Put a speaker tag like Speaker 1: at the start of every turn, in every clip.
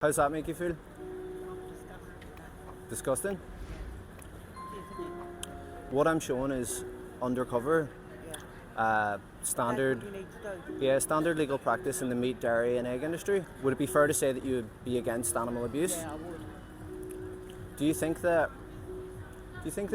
Speaker 1: How's that make you feel? Disgusting? What I'm showing is undercover, standard, standard legal practice in the meat, dairy and egg industry. Would it be fair to say that you would be against animal abuse?
Speaker 2: Yeah, I would.
Speaker 1: Do you think that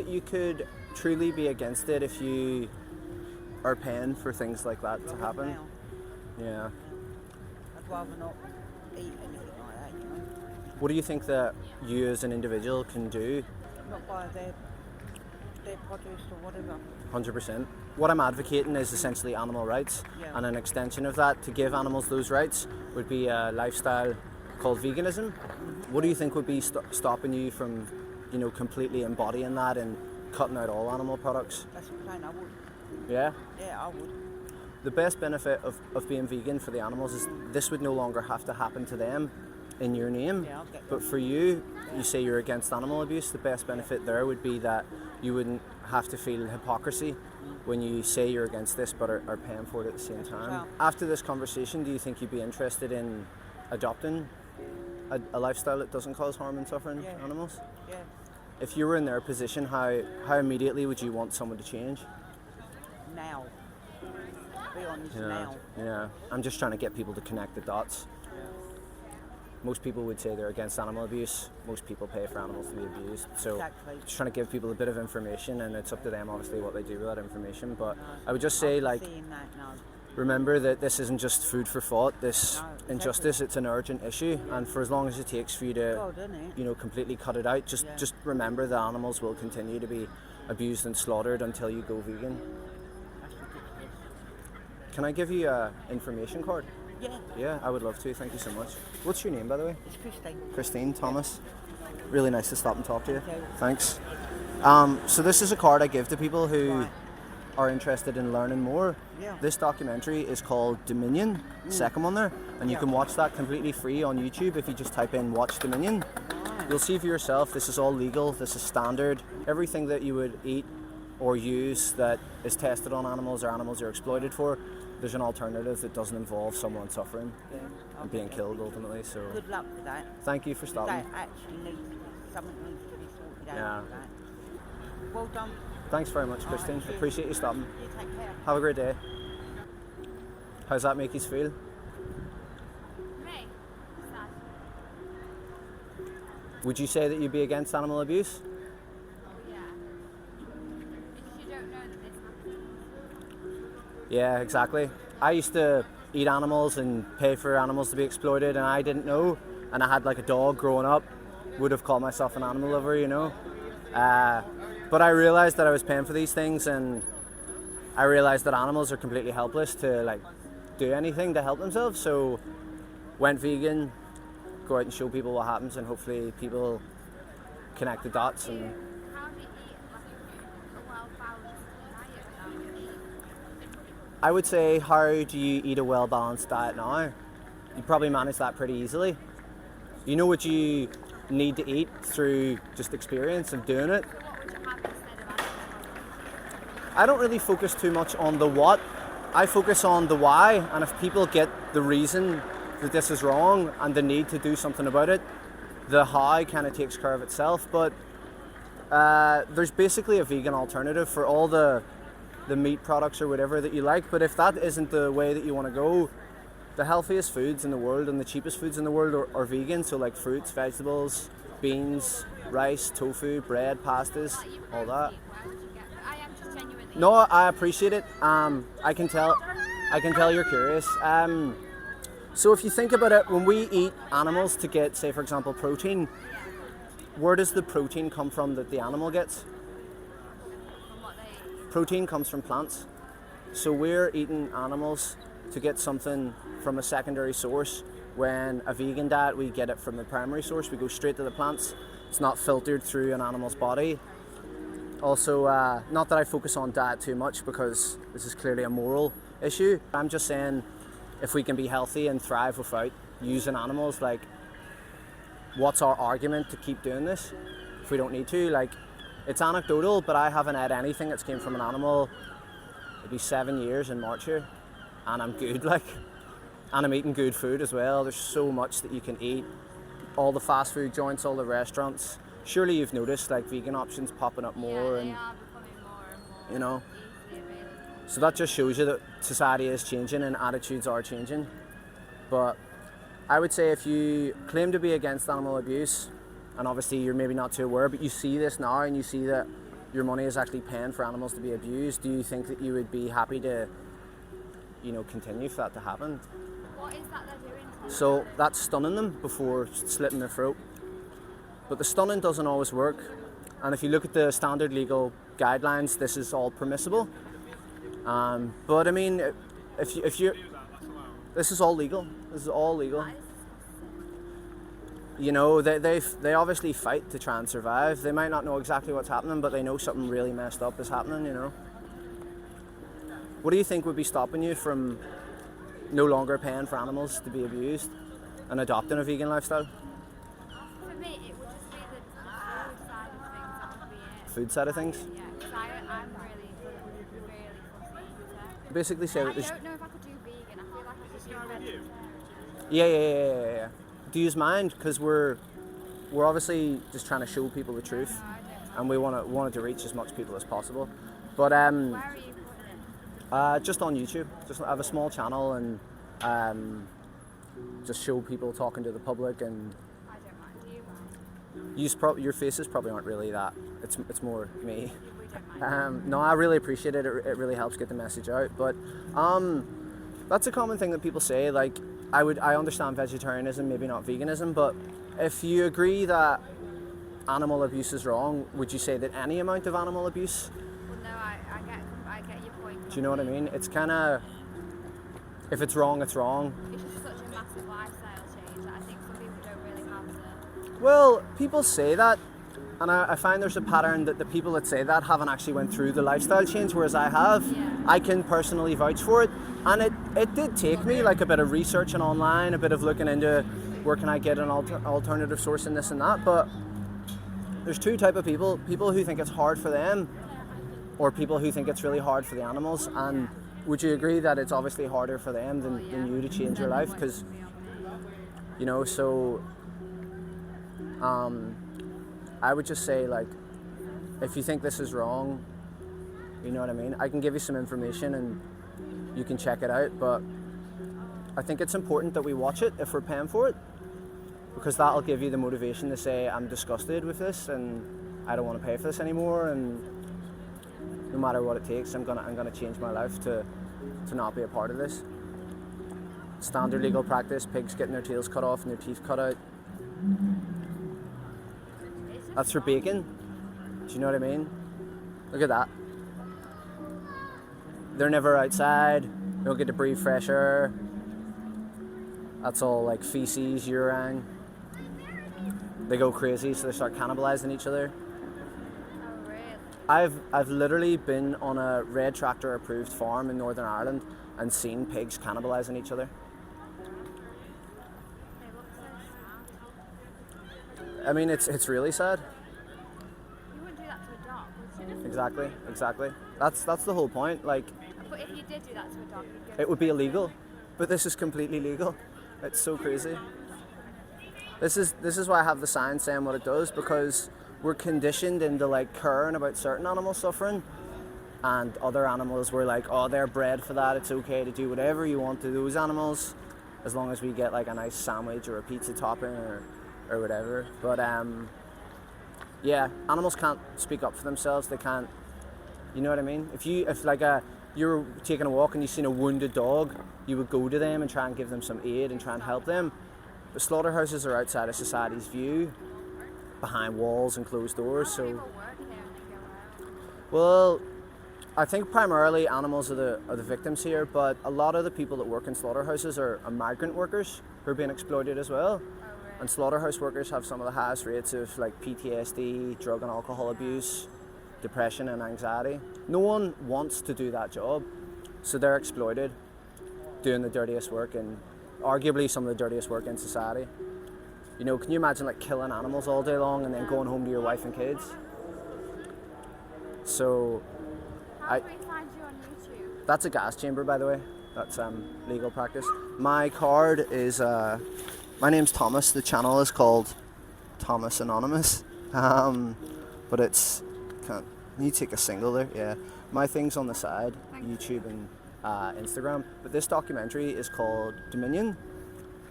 Speaker 1: you could truly be against it if you are paying for things like that to happen?
Speaker 2: Now,
Speaker 1: Yeah.
Speaker 2: I'd rather not eat anything like that.
Speaker 1: What do you think that you as an individual can do?
Speaker 2: Not buy their produce or whatever.
Speaker 1: 100%. What I'm advocating is essentially animal rights, and an extension of that to give animals those rights would be a lifestyle called veganism. What do you think would be stopping you from, completely embodying that and cutting out all animal products?
Speaker 2: That's what I'm saying, I would.
Speaker 1: Yeah?
Speaker 2: Yeah, I would.
Speaker 1: The best benefit of being vegan for the animals is this would no longer have to happen to them in your name.
Speaker 2: Yeah, I'll get
Speaker 1: but for you, you say you're against animal abuse. The best benefit there would be that you wouldn't have to feel hypocrisy when you say you're against this but are paying for it at the same time.
Speaker 2: Wow.
Speaker 1: After this conversation, do you think you'd be interested in adopting a lifestyle that doesn't cause harm and suffering to animals?
Speaker 2: Yeah.
Speaker 1: If you were in their position, how immediately would you want someone to change?
Speaker 2: Now. Be honest, now.
Speaker 1: Yeah. I'm just trying to get people to connect the dots. Most people would say they're against animal abuse. Most people pay for animals to be abused. So
Speaker 2: Exactly.
Speaker 1: just trying to give people a bit of information, and it's up to them obviously what they do with that information. But I would just say,
Speaker 2: I'm seeing that now.
Speaker 1: remember that this isn't just food for thought. This
Speaker 2: No, exactly.
Speaker 1: injustice, it's an urgent issue, and for as long as it takes for you to
Speaker 2: God, isn't it?
Speaker 1: completely cut it out, just remember that animals will continue to be abused and slaughtered until you go vegan.
Speaker 2: That's ridiculous.
Speaker 1: Can I give you a information card?
Speaker 2: Yeah.
Speaker 1: Yeah, I would love to. Thank you so much. What's your name, by the way?
Speaker 2: It's Christine.
Speaker 1: Christine Thomas. Really nice to stop and talk to you.
Speaker 2: Okay.
Speaker 1: Thanks. So this is a card I give to people who
Speaker 2: Right.
Speaker 1: are interested in learning more.
Speaker 2: Yeah.
Speaker 1: This documentary is called Dominion, second one there, and you
Speaker 2: Yeah.
Speaker 1: can watch that completely free on YouTube if you just type in Watch Dominion.
Speaker 2: Right.
Speaker 1: You'll see for yourself, this is all legal, this is standard. Everything that you would eat or use that is tested on animals or animals are exploited for, there's an alternative that doesn't involve someone suffering
Speaker 2: Yeah.
Speaker 1: and being killed ultimately. So
Speaker 2: Good luck with that.
Speaker 1: thank you for stopping.
Speaker 2: That actually something needs to be sorted out
Speaker 1: Yeah.
Speaker 2: with that. Well done.
Speaker 1: Thanks very much, Christine.
Speaker 2: cheers.
Speaker 1: Appreciate you stopping.
Speaker 2: You take care.
Speaker 1: Have a great day. How's that make you feel?
Speaker 3: Me? Sad.
Speaker 1: Would you say that you'd be against animal abuse?
Speaker 3: Yeah. If you don't know that this happens.
Speaker 1: Yeah, exactly. I used to eat animals and pay for animals to be exploited, and I didn't know. And I had like a dog growing up. Would have called myself an animal lover, But I realized that I was paying for these things, and I realized that animals are completely helpless to do anything to help themselves. So went vegan, go out and show people what happens, and hopefully people connect the dots. And
Speaker 3: How do you eat a well-balanced diet without meat?
Speaker 1: I would say, how do you eat a well-balanced diet now? You probably manage that pretty easily. You know what you need to eat through just experience of doing it.
Speaker 3: What would you have instead of animals?
Speaker 1: I don't really focus too much on the what. I focus on the why, and if people get the reason that this is wrong and the need to do something about it, the how kind of takes care of itself. But there's basically a vegan alternative for all the meat products or whatever that you like. But if that isn't the way that you want to go, the healthiest foods in the world and the cheapest foods in the world are vegan. So like fruits, vegetables, beans, rice, tofu, bread, pastas, all that.
Speaker 3: Where would you get it? I am just genuinely.
Speaker 1: No, I appreciate it. I can tell you're curious. So if you think about it, when we eat animals to get, say for example, protein, where does the protein come from that the animal gets?
Speaker 3: From what they eat.
Speaker 1: Protein comes from plants. So we're eating animals to get something from a secondary source. When a vegan diet, we get it from the primary source. We go straight to the plants. It's not filtered through an animal's body. Also, not that I focus on diet too much because this is clearly a moral issue. I'm just saying, if we can be healthy and thrive without using animals, what's our argument to keep doing this if we don't need to? It's anecdotal, but I haven't had anything that's came from an animal. It'll be 7 years in March here, and I'm good, and I'm eating good food as well. There's so much that you can eat all the fast food joints, all the restaurants. Surely you've noticed like vegan options popping up more,
Speaker 3: They
Speaker 1: and
Speaker 3: are becoming more and more
Speaker 1: you know.
Speaker 3: easy, really.
Speaker 1: So that just shows you that society is changing and attitudes are changing. But I would say if you claim to be against animal abuse, and obviously you're maybe not too aware, but you see this now and you see that your money is actually paying for animals to be abused, do you think that you would be happy to, continue for that to happen?
Speaker 3: What is that they're doing to them?
Speaker 1: So that's stunning them before slitting their throat. But the stunning doesn't always work. And if you look at the standard legal guidelines, this is all permissible. But I mean, if you, this is all legal. This is all legal.
Speaker 3: That is disgusting.
Speaker 1: They obviously fight to try and survive. They might not know exactly what's happening, but they know something really messed up is happening. What do you think would be stopping you from no longer paying for animals to be abused and adopting a vegan lifestyle?
Speaker 3: For me, it would just be the food side of things. That would be it.
Speaker 1: Food side of things?
Speaker 3: Yeah, because I'm really fussy eater.
Speaker 1: Basically say
Speaker 3: I
Speaker 1: that there's...
Speaker 3: don't know if I could do vegan. I feel like I could do vegetarian.
Speaker 1: Yeah. Do you mind? Because we're obviously just trying to show people the truth,
Speaker 3: No, I don't.
Speaker 1: and we wanted to reach as much people as possible. But
Speaker 3: Where are you putting it?
Speaker 1: just on YouTube. Just I have a small channel and just show people talking to the public, and
Speaker 3: I don't mind. Do you mind?
Speaker 1: your faces probably aren't really that. It's more me.
Speaker 3: We don't mind.
Speaker 1: No, I really appreciate it. It really helps get the message out. But that's a common thing that people say. Like I understand vegetarianism, maybe not veganism, but if you agree that animal abuse is wrong, would you say that any amount of animal abuse?
Speaker 3: Well, no, I get your point.
Speaker 1: Do you know what I mean? It's kind of, if it's wrong, it's wrong.
Speaker 3: It's just such a massive lifestyle change that I think some people don't really have to.
Speaker 1: Well, people say that, and I find there's a pattern that the people that say that haven't actually went through the lifestyle change, whereas I have.
Speaker 3: Yeah.
Speaker 1: I can personally vouch for it, and it did take me like a bit of researching online, a bit of looking into where can I get an alternative source in this and that, but there's two type of people who think it's hard for them, or people who think it's really hard for the animals. And would you agree that it's obviously harder for them than you to change your life? Because so I would just say, like, if you think this is wrong, you know what I mean, I can give you some information and you can check it out, but I think it's important that we watch it if we're paying for it, because that'll give you the motivation to say, I'm disgusted with this and I don't want to pay for this anymore, and no matter what it takes, I'm gonna change my life to not be a part of this. Standard legal practice, pigs getting their tails cut off and their teeth cut out. That's for bacon. Do you know what I mean? Look at that. They're never outside. They don't get to breathe fresh air. That's all like feces, urine. They go crazy, so they start cannibalizing each other.
Speaker 3: Oh, really?
Speaker 1: I've literally been on a red tractor approved farm in Northern Ireland and seen pigs cannibalizing each other.
Speaker 3: They look so sad.
Speaker 1: I mean, it's really sad.
Speaker 3: You wouldn't do that to a dog, would you?
Speaker 1: Exactly. That's the whole point. Like,
Speaker 3: But if you did do that to a dog, you'd go
Speaker 1: it would be illegal, but this is completely legal. It's so crazy. This is why I have the sign saying what it does, because we're conditioned into like caring about certain animals suffering, and other animals we're like, oh, they're bred for that. It's okay to do whatever you want to those animals, as long as we get like a nice sandwich or a pizza topping or whatever. But yeah, animals can't speak up for themselves. They can't. You know what I mean? If you're taking a walk and you've seen a wounded dog, you would go to them and try and give them some aid and try and help them. But slaughterhouses are outside of society's view, behind walls and closed doors.
Speaker 3: How
Speaker 1: So,
Speaker 3: do people work here and they go out?
Speaker 1: well, I think primarily animals are the victims here, but a lot of the people that work in slaughterhouses are migrant workers who are being exploited as well.
Speaker 3: Oh, really?
Speaker 1: And slaughterhouse workers have some of the highest rates of like PTSD, drug and alcohol abuse, depression and anxiety. No one wants to do that job, so they're exploited, doing the dirtiest work, and arguably some of the dirtiest work in society. You know, can you imagine like killing animals all day long and then going home to your wife and kids? So
Speaker 3: How do we find you on YouTube?
Speaker 1: that's a gas chamber, by the way. That's legal practice. My card is My name's Thomas. The channel is called Thomas Anonymous. But it's can't you take a single there? Yeah. My thing's on the side, YouTube and Instagram. But this documentary is called Dominion.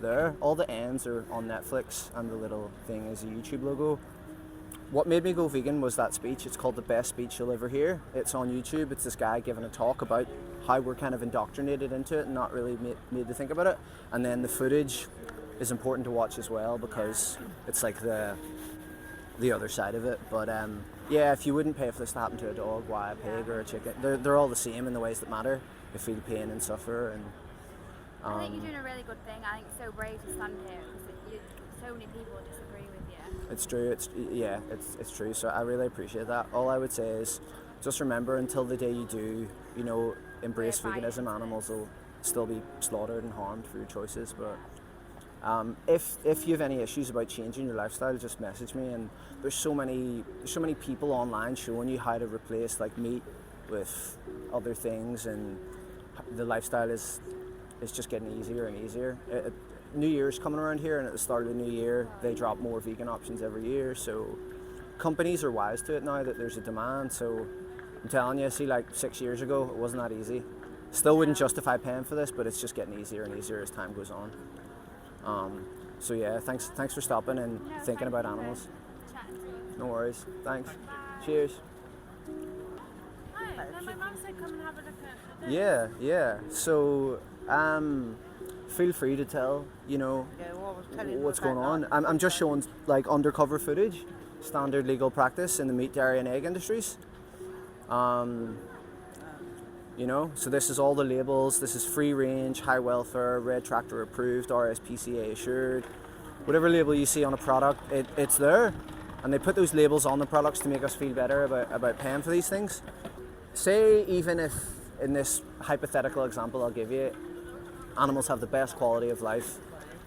Speaker 1: There. All the ends are on Netflix and the little thing is a YouTube logo. What made me go vegan was that speech. It's called The Best Speech You'll Ever Hear. It's on YouTube. It's this guy giving a talk about how we're kind of indoctrinated into it and not really made to think about it. And then the footage is important to watch as well because it's like the other side of it. But yeah, if you wouldn't pay for this to happen to a dog, why a pig or a chicken? They're all the same in the ways that matter. They feel pain and suffer. And
Speaker 3: I think you're doing a really good thing. I think it's so brave to stand here because so many people disagree with you.
Speaker 1: It's true. It's true. So I really appreciate that. All I would say is just remember until the day you do, embrace veganism, animals will still be slaughtered and harmed for your choices. But if you have any issues about changing your lifestyle, just message me. And there's so many people online showing you how to replace like meat with other things, and the lifestyle is just getting easier and easier. New Year's coming around here, and at the start of the new year they drop more vegan options every year, so companies are wise to it now that there's a demand. So I'm telling you, see, like 6 years ago it wasn't that easy. Still wouldn't justify paying for this, but it's just getting easier and easier as time goes on. So yeah, thanks for stopping and thinking about animals. No worries, thanks.
Speaker 3: Bye.
Speaker 1: Cheers.
Speaker 3: Hi, then my mum said come and have a look at this.
Speaker 1: Yeah. So feel free to tell,
Speaker 2: Yeah, well, I was telling you
Speaker 1: what's
Speaker 2: about
Speaker 1: going on.
Speaker 2: that.
Speaker 1: I'm just showing like undercover footage, standard legal practice in the meat, dairy and egg industries. So this is all the labels. This is free range, high welfare, red tractor approved, RSPCA assured. Whatever label you see on a product, it's there. And they put those labels on the products to make us feel better about paying for these things. Say even if, in this hypothetical example I'll give you, animals have the best quality of life.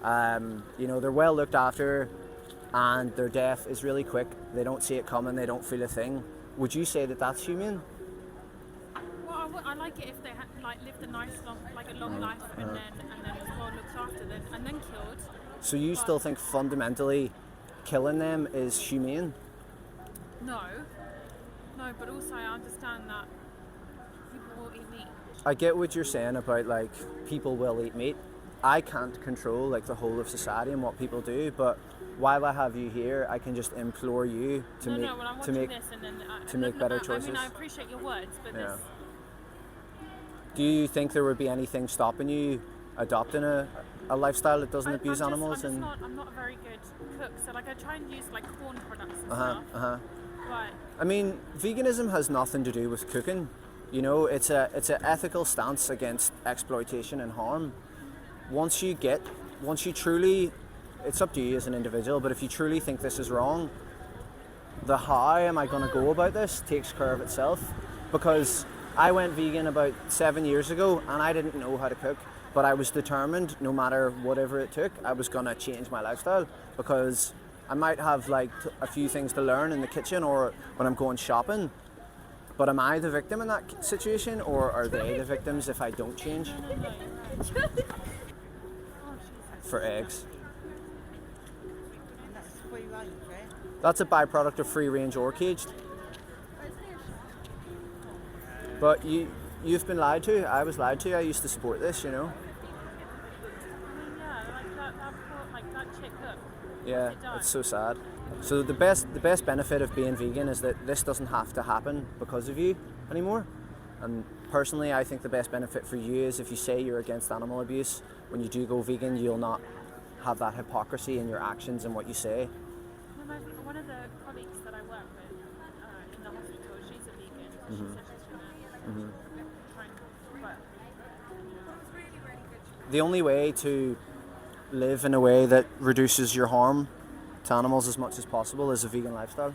Speaker 1: They're well looked after and their death is really quick. They don't see it coming, they don't feel a thing. Would you say that that's humane?
Speaker 4: Well, I like it if they lived a nice long life and then was well looked after and then killed.
Speaker 1: So you still think fundamentally killing them is humane?
Speaker 4: No, but also I understand that people will eat meat.
Speaker 1: I get what you're saying about like people will eat meat. I can't control like the whole of society and what people do, but while I have you here, I can just implore you to make better choices.
Speaker 4: I mean, I appreciate your words, but
Speaker 1: Yeah.
Speaker 4: this.
Speaker 1: Do you think there would be anything stopping you adopting a lifestyle that doesn't abuse animals?
Speaker 4: I'm not a very good cook, so I try and use corn products and stuff. Right.
Speaker 1: I mean, veganism has nothing to do with cooking. It's an ethical stance against exploitation and harm. Once you truly, it's up to you as an individual, but if you truly think this is wrong, the how am I going to go about this takes care of itself. Because I went vegan about 7 years ago and I didn't know how to cook, but I was determined, no matter whatever it took, I was going to change my lifestyle, because I might have a few things to learn in the kitchen or when I'm going shopping. But am I the victim in that situation, or are they the victims if I don't change? For eggs.
Speaker 2: And that's free range, right?
Speaker 1: That's a byproduct of free range or caged. But you've been lied to. I was lied to. I used to support this,
Speaker 4: I mean, yeah, that chick cook.
Speaker 1: Yeah, it's so sad. So the best benefit of being vegan is that this doesn't have to happen because of you anymore. And personally, I think the best benefit for you is if you say you're against animal abuse, when you do go vegan, you'll not have that hypocrisy in your actions and what you say.
Speaker 4: One of the colleagues that I work with in the hospital, she's a vegan. She said she's going to try and work.
Speaker 1: The only way to live in a way that reduces your harm to animals as much as possible is a vegan lifestyle.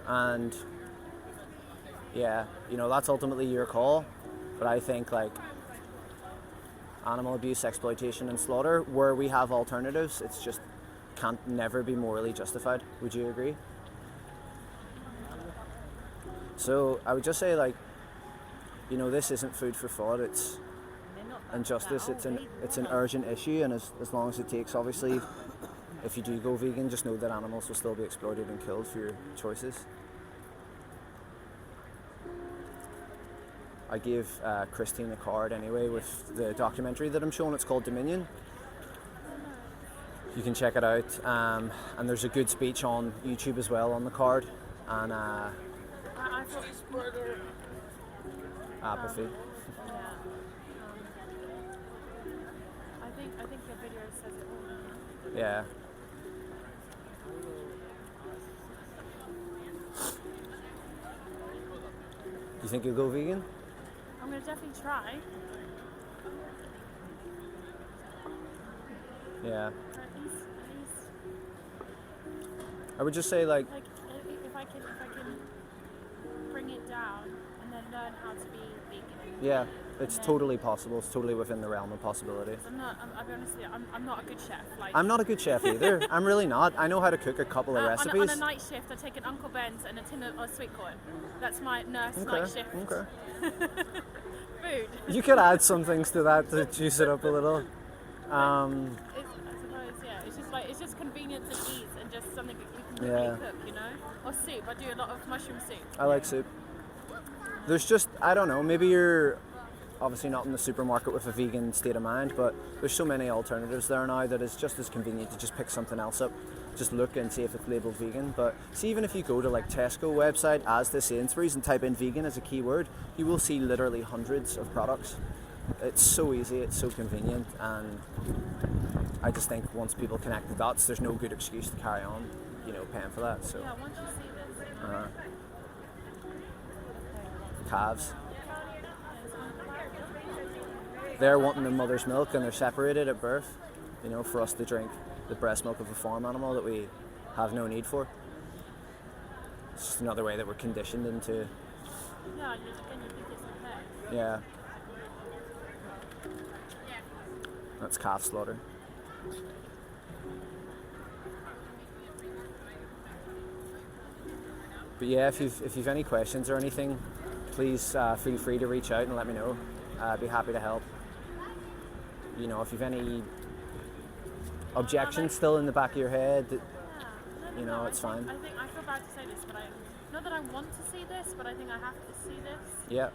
Speaker 1: And yeah, that's ultimately your call. But I think animal abuse, exploitation and slaughter, where we have alternatives, it's just never be morally justified. Would you agree? So I would just say this isn't food for thought. It's
Speaker 2: They're not
Speaker 1: and justice. It's an urgent issue, and as long as it takes, obviously, if you do go vegan, just know that animals will still be exploited and killed for your choices. I gave Christine a card anyway with the documentary that I'm showing. It's called Dominion. You can check it out, and there's a good speech on YouTube as well on the card. And
Speaker 4: I thought
Speaker 1: apathy.
Speaker 4: yeah. I think your video says it all.
Speaker 1: Yeah. Do you think you'll go vegan?
Speaker 4: I'm gonna definitely try.
Speaker 1: Yeah.
Speaker 4: At least,
Speaker 1: I would just say like
Speaker 4: if I can bring it down and then learn how to be vegan.
Speaker 1: yeah, it's totally possible. It's totally within the realm of possibility.
Speaker 4: I'll be honest with you, I'm not a good chef. Like,
Speaker 1: I'm not a good chef either. I'm really not. I know how to cook a couple of recipes.
Speaker 4: On a night shift, I take an Uncle Ben's and a tin of sweet corn. That's my nurse night shift.
Speaker 1: Okay.
Speaker 4: Food.
Speaker 1: You could add some things to that to juice it up a little.
Speaker 4: I suppose, yeah. It's just convenience and ease and just something that you can really cook, you know? Or soup. I do a lot of mushroom soup.
Speaker 1: I like soup. There's just, I don't know, maybe you're obviously not in the supermarket with a vegan state of mind, but there's so many alternatives there now that it's just as convenient to just pick something else up. Just look and see if it's labelled vegan. But see, even if you go to like Tesco website, as to Sainsbury's, and type in vegan as a keyword, you will see literally hundreds of products. It's so easy, it's so convenient, and I just think once people connect the dots, there's no good excuse to carry on, paying for that. So
Speaker 4: Yeah, once you see this.
Speaker 1: calves. They're wanting the mother's milk, and they're separated at birth, for us to drink the breast milk of a farm animal that we have no need for. It's just another way that we're conditioned into.
Speaker 4: Yeah, you think it's okay.
Speaker 1: Yeah. That's calf slaughter. But yeah, if you've any questions or anything, please feel free to reach out and let me know. I'd be happy to help. If you've any objections still in the back of your head, it's fine.
Speaker 4: I feel bad to say this, but not that I want to see this, but I think I have to see this.
Speaker 1: Yeah,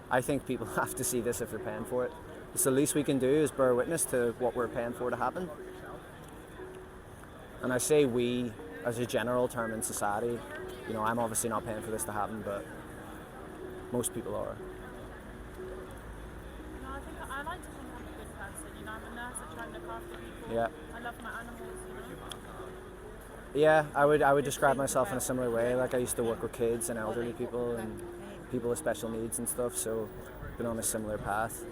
Speaker 1: I think people have to see this if they're paying for it. It's the least we can do is bear witness to what we're paying for to happen. And I say we as a general term in society. I'm obviously not paying for this to happen, but most people are.
Speaker 4: I like to think I'm a good person. I'm a nurse. I try and look after people.
Speaker 1: Yeah.
Speaker 4: I love my animals.
Speaker 1: Yeah, I would describe myself in a similar way. Like, I used to work with kids and elderly people and people with special needs and stuff, so been on a similar path.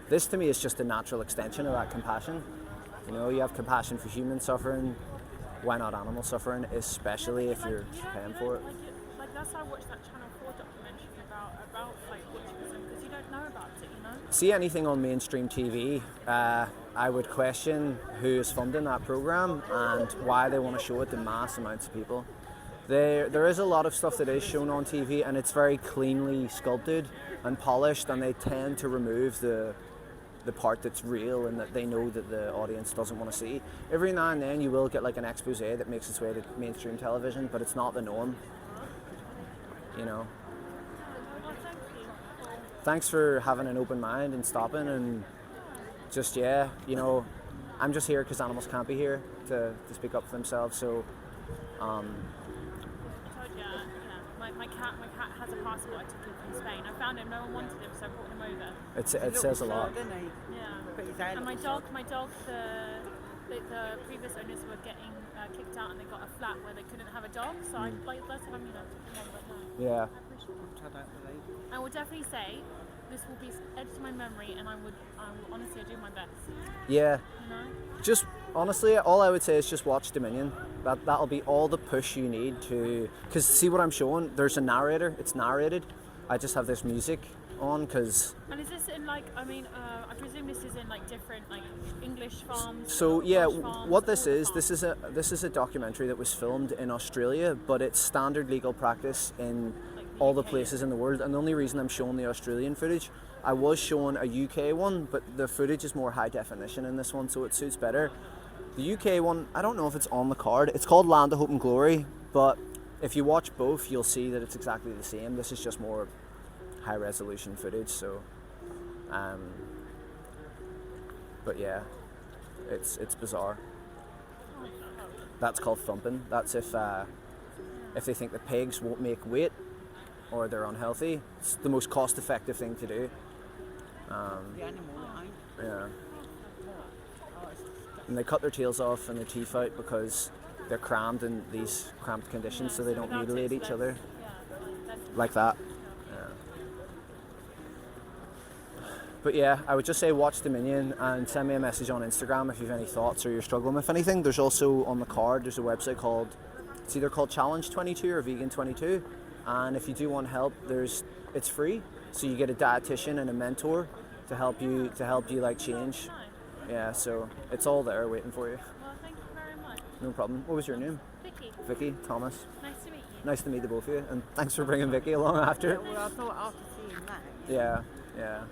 Speaker 1: This to me is just a natural extension of that compassion. You have compassion for human suffering. Why not animal suffering, especially if you're paying for it?
Speaker 4: Like that's why I watched that Channel 4 documentary about like butcherism, because you don't know about it,
Speaker 1: See anything on mainstream TV, I would question who is funding that program and why they want to show it to mass amounts of people. There is a lot of stuff that is shown on TV, and it's very cleanly sculpted and polished, and they tend to remove the part that's real and that they know that the audience doesn't want to see. Every now and then you will get like an expose that makes its way to mainstream television, but it's not the norm.
Speaker 4: Well, thank you.
Speaker 1: Thanks for having an open mind and stopping, and just I'm just here because animals can't be here to speak up for themselves. So
Speaker 4: I told you, my cat has a passport I took him from Spain. I found him, no one wanted him, so I brought him over.
Speaker 1: it says a lot.
Speaker 4: Yeah. And my dog, the previous owners were getting kicked out, and they got a flat where they couldn't have a dog. So I that's what I mean. I took him on, but no.
Speaker 1: Yeah.
Speaker 4: I appreciate it. I will definitely say this will be etched to my memory, and I will honestly do my best.
Speaker 1: Yeah. Just honestly, all I would say is just watch Dominion. That'll be all the push you need to. Because see what I'm showing? There's a narrator. It's narrated. I just have this music on because.
Speaker 4: And is this in I presume this is in different English farms.
Speaker 1: So yeah,
Speaker 4: farms,
Speaker 1: what this is a documentary that was filmed in Australia, but it's standard legal practice in all the places in the world, and the only reason I'm showing the Australian footage, I was showing a UK one, but the footage is more high definition in this one, so it suits better. The UK one, I don't know if it's on the card. It's called Land of Hope and Glory, but if you watch both, you'll see that it's exactly the same. This is just more high resolution footage, so but yeah, it's bizarre. That's called thumping. That's if they think the pigs won't make weight or they're unhealthy. It's the most cost-effective thing to do.
Speaker 2: The animal line.
Speaker 1: Yeah. And they cut their tails off and their teeth out because they're crammed in these cramped conditions, so they don't mutilate each other like that. But yeah, I would just say watch Dominion and send me a message on Instagram if you have any thoughts or you're struggling with anything. There's also on the card, there's a website called, it's either called Challenge 22 or Vegan 22. And if you do want help, it's free. So you get a dietitian and a mentor to help you like change. Yeah, so it's all there waiting for you.
Speaker 4: Well, thank you very much.
Speaker 1: No problem. What was your name?
Speaker 4: Vicky.
Speaker 1: Vicky, Thomas.
Speaker 4: Nice to meet you.
Speaker 1: Nice to meet the both of you, and thanks for bringing Vicky along after.
Speaker 2: Well, I thought after seeing that.
Speaker 1: Yeah, yeah.